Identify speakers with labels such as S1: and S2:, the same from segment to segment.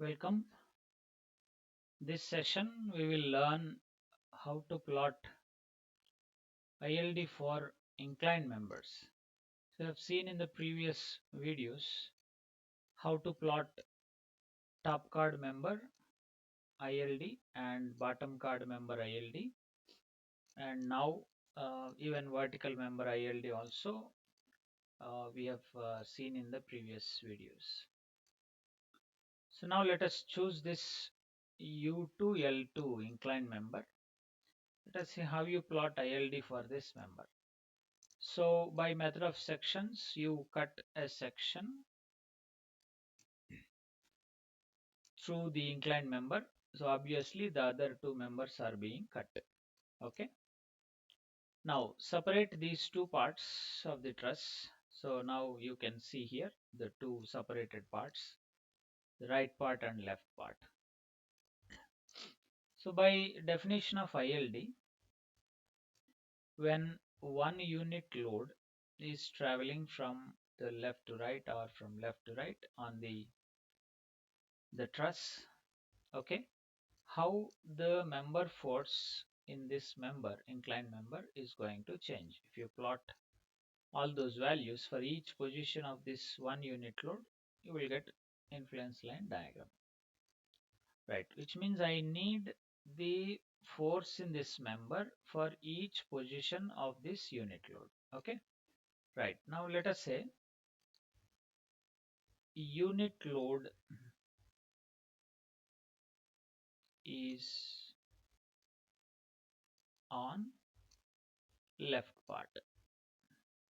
S1: Welcome. This session we will learn how to plot ILD for inclined members. So I've seen in the previous videos how to plot top card member ILD and bottom card member ILD, and now even vertical member ILD also we have seen in the previous videos. So now let us choose this U2L2 inclined member. Let us see how you plot ILD for this member. So by method of sections, you cut a section through the inclined member. So obviously the other two members are being cut. Okay. Now separate these two parts of the truss. So now you can see here the two separated parts, the right part and left part. So by definition of ILD, when one unit load is traveling from the left to right or from left to right on the truss, okay, how the member force in this member, inclined member, is going to change. If you plot all those values for each position of this one unit load, you will get influence line diagram, right? Which means I need the force in this member for each position of this unit load. Okay, right. Now let us say unit load is on left part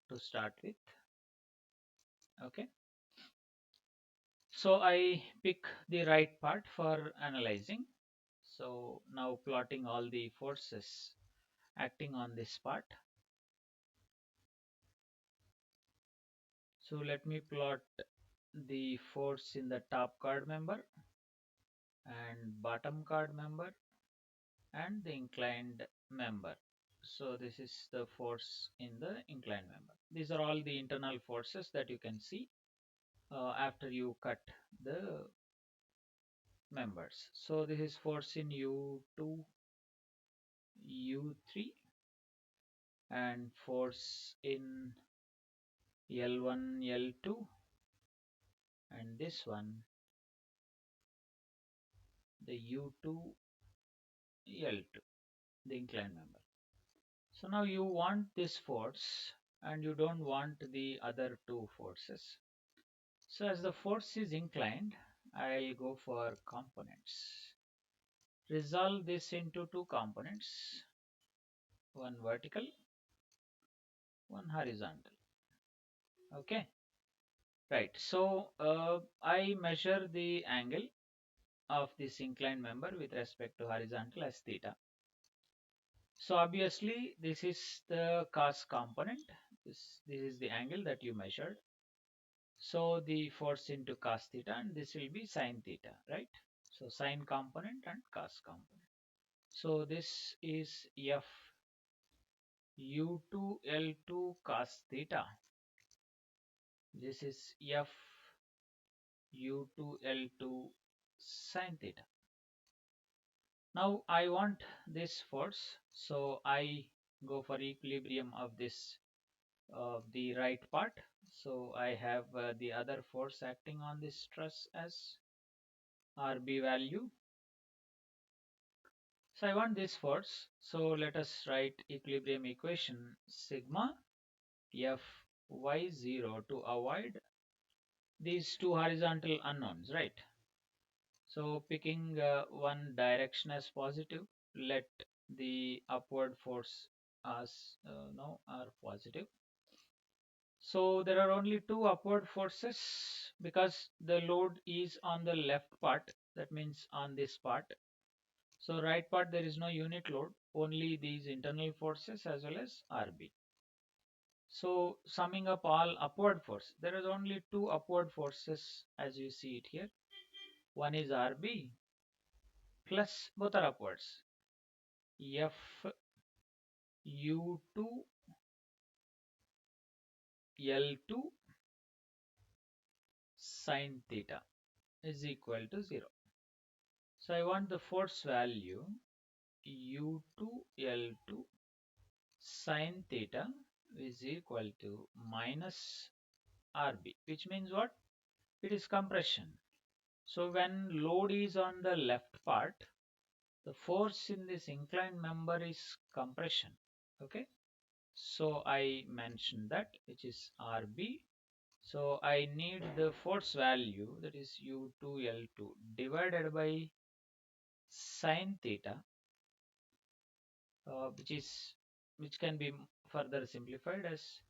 S1: to start with. Okay, so I pick the right part for analyzing. So now plotting all the forces acting on this part. So let me plot the force in the top card member and bottom card member and the inclined member. So this is the force in the inclined member. These are all the internal forces that you can see after you cut the members. So this is force in U2, U3, and force in L1, L2, and this one the U2, L2, the inclined member. So now you want this force and you don't want the other two forces. So as the force is inclined, I'll go for components. Resolve this into two components, one vertical, one horizontal. Okay, right. So I measure the angle of this inclined member with respect to horizontal as theta. So obviously this is the cos component. This is the angle that you measured. So the force into cos theta, and this will be sin theta, right? So sin component and cos component. So this is F U2 L2 cos theta. This is F U2 L2 sin theta. Now I want this force, so I go for equilibrium of this the right part. So I have the other force acting on this truss as RB value. So I want this force. So let us write equilibrium equation sigma Fy0 to avoid these two horizontal unknowns, right? So picking one direction as positive, let the upward force as no are positive. So there are only two upward forces because the load is on the left part, that means on this part. So right part there is no unit load, only these internal forces as well as RB. So summing up all upward force, there is only two upward forces as you see it here. One is RB plus both are upwards. F U2 L2 sin theta is equal to 0. So I want the force value U2 L2 sine theta is equal to minus RB, which means what? It is compression. So when load is on the left part, the force in this inclined member is compression. Okay. So I mentioned that, which is RB. So I need the force value, that is U2 L2 divided by sine theta, which can be further simplified as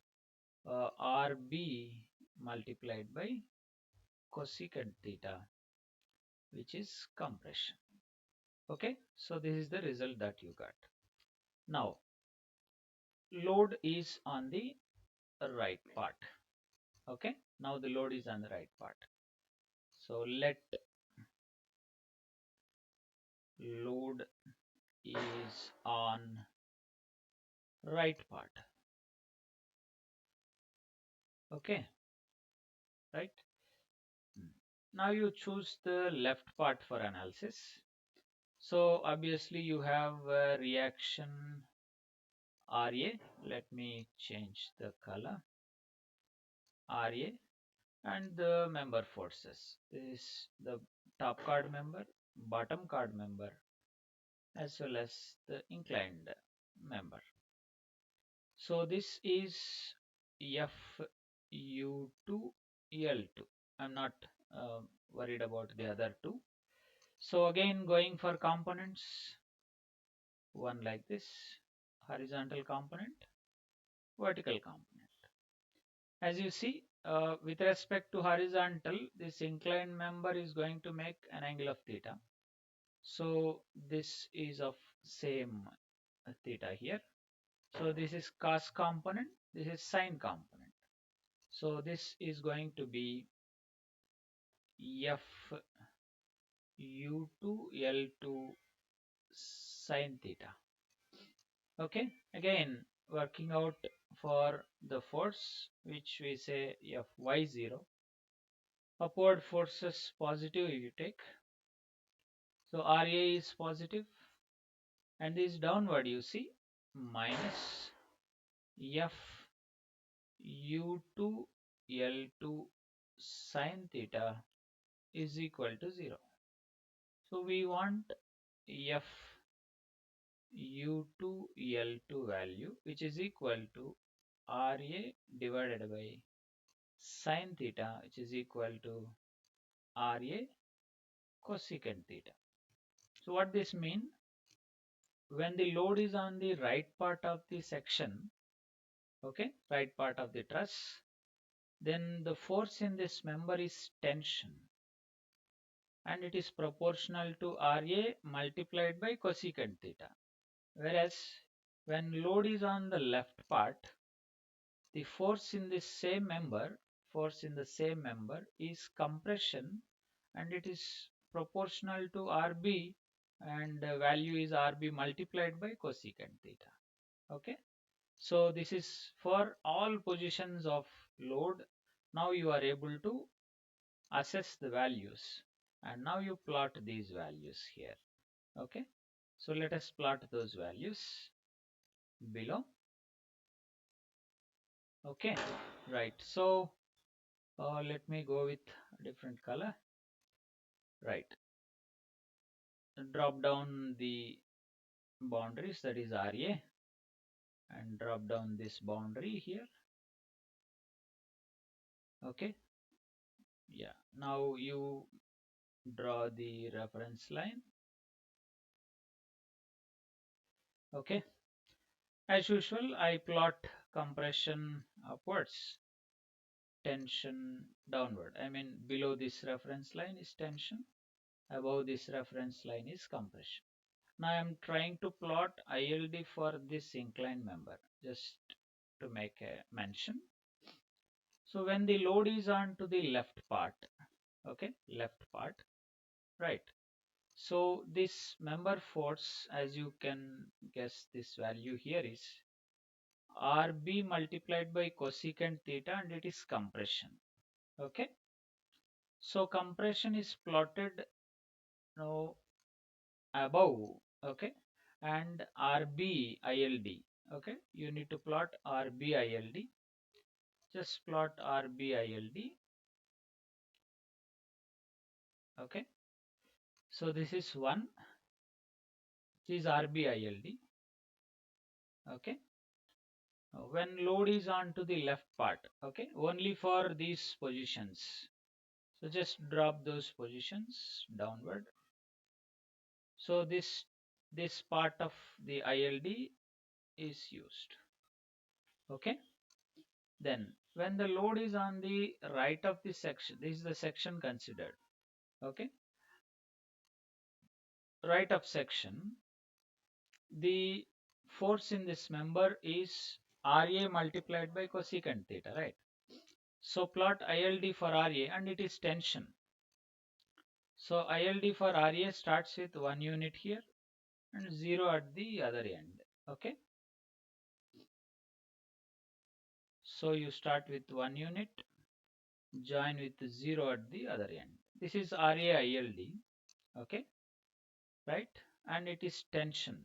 S1: RB multiplied by cosecant theta, which is compression. Okay, so this is the result that you got. Now load is on the right part. Okay, now the load is on the right part. So let load is on right part. Okay, right. Now you choose the left part for analysis. So obviously you have reaction RA. Let me change the color. RA and the member forces. This is the top card member, bottom card member, as well as the inclined member. So this is FU2 L2. I'm not worried about the other two. So again going for components, one like this, horizontal component, vertical component. As you see, with respect to horizontal, this inclined member is going to make an angle of theta. So this is of same theta here. So this is cos component, this is sine component. So this is going to be F U2 L2 sine theta. Okay, again working out for the force, which we say Fy0. Upward forces positive you take. So RA is positive, and this downward you see minus F U2 L2 sine theta is equal to 0. So we want F U2 L2 value, which is equal to RA divided by sine theta, which is equal to RA cosecant theta. So what this mean? When the load is on the right part of the section, okay, right part of the truss, then the force in this member is tension, and it is proportional to RA multiplied by cosecant theta. Whereas when load is on the left part, the force in the same member is compression, and it is proportional to RB, and the value is RB multiplied by cosecant theta. Okay, so this is for all positions of load. Now you are able to assess the values, and now you plot these values here. Okay, so let us plot those values below. Okay, right. So let me go with a different color. Right, drop down the boundaries, that is RA, and drop down this boundary here. Okay, yeah, now you draw the reference line. Okay, as usual I plot compression upwards, tension downward. I mean, below this reference line is tension, above this reference line is compression. Now I am trying to plot ILD for this inclined member, just to make a mention. So when the load is on to the left part, okay, left part, right. So this member force, as you can guess, this value here is RB multiplied by cosecant theta, and it is compression. Okay, so compression is plotted now above, okay, and RBILD, okay, you need to plot RBILD. Just plot RBILD, okay. So this is one, this is RBILD, okay. When load is on to the left part, okay, only for these positions. So just drop those positions downward. So this part of the ILD is used, okay. Then when the load is on the right of the section, this is the section considered, okay, right of section, the force in this member is RA multiplied by cosecant theta, right? So plot ILD for RA and it is tension. So ILD for RA starts with 1 unit here and 0 at the other end, okay. So you start with 1 unit, join with 0 at the other end. This is RA ILD, okay, right? And it is tension.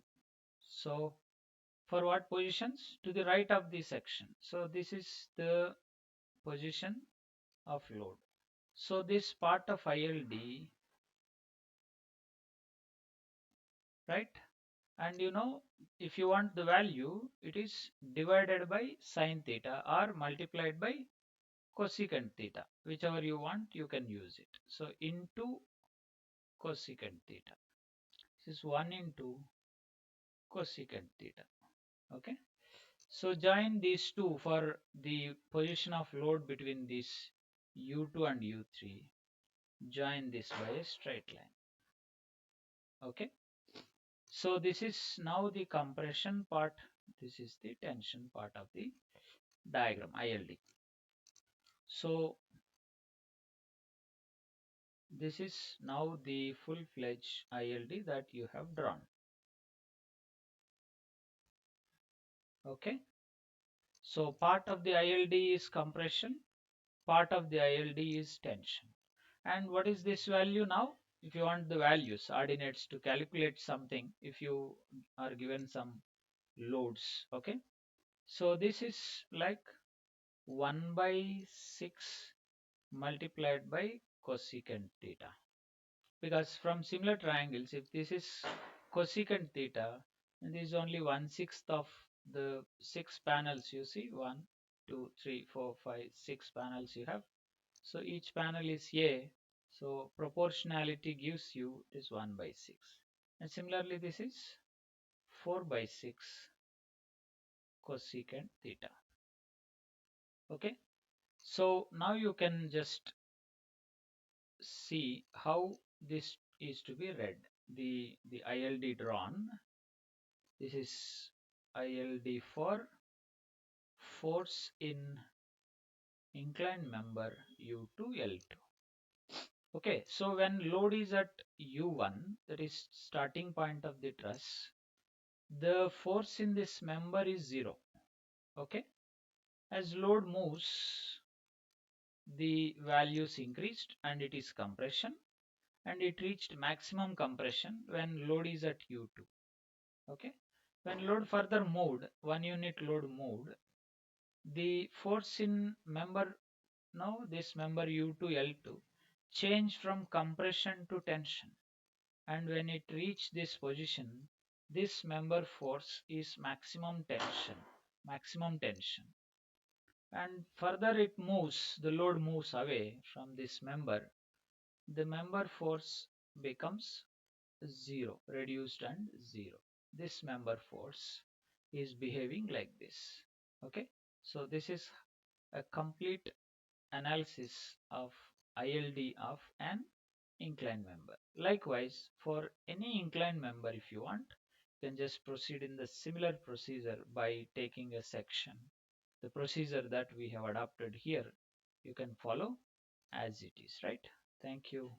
S1: So for what positions? To the right of the section. So this is the position of load. So this part of ILD, right? And you know, if you want the value, it is divided by sine theta or multiplied by cosecant theta. Whichever you want, you can use it. So into cosecant theta. This is 1 into cosecant theta. Okay. So join these two for the position of load between this U2 and U3. Join this by a straight line. Okay. So this is now the compression part. This is the tension part of the diagram ILD. So this is now the full-fledged ILD that you have drawn. Okay. So part of the ILD is compression, part of the ILD is tension. And what is this value now? If you want the values, ordinates to calculate something, if you are given some loads, okay. So this is like 1 by 6 multiplied by cosecant theta. Because from similar triangles, if this is cosecant theta, and this is only 1/6 of the 6 panels you see, 1, 2, 3, 4, 5, 6 panels you have. So each panel is A. So proportionality gives you this 1 by 6. And similarly, this is 4 by 6 cosecant theta. Okay. So now you can just see how this is to be read. The ILD drawn. This is ILD for force in inclined member U2 L2. Okay, so when load is at U1, that is starting point of the truss, the force in this member is 0. Okay, as load moves, the values increased and it is compression, and it reached maximum compression when load is at U2. Okay, when load further moved, 1 unit load moved, the force in member, now this member U2 L2, changed from compression to tension, and when it reached this position, this member force is maximum tension, and further it moves, the load moves away from this member, the member force becomes 0, reduced and 0. This member force is behaving like this. Okay, so this is a complete analysis of ILD of an inclined member. Likewise, for any inclined member, if you want, you can just proceed in the similar procedure by taking a section. The procedure that we have adopted here, you can follow as it is, right? Thank you.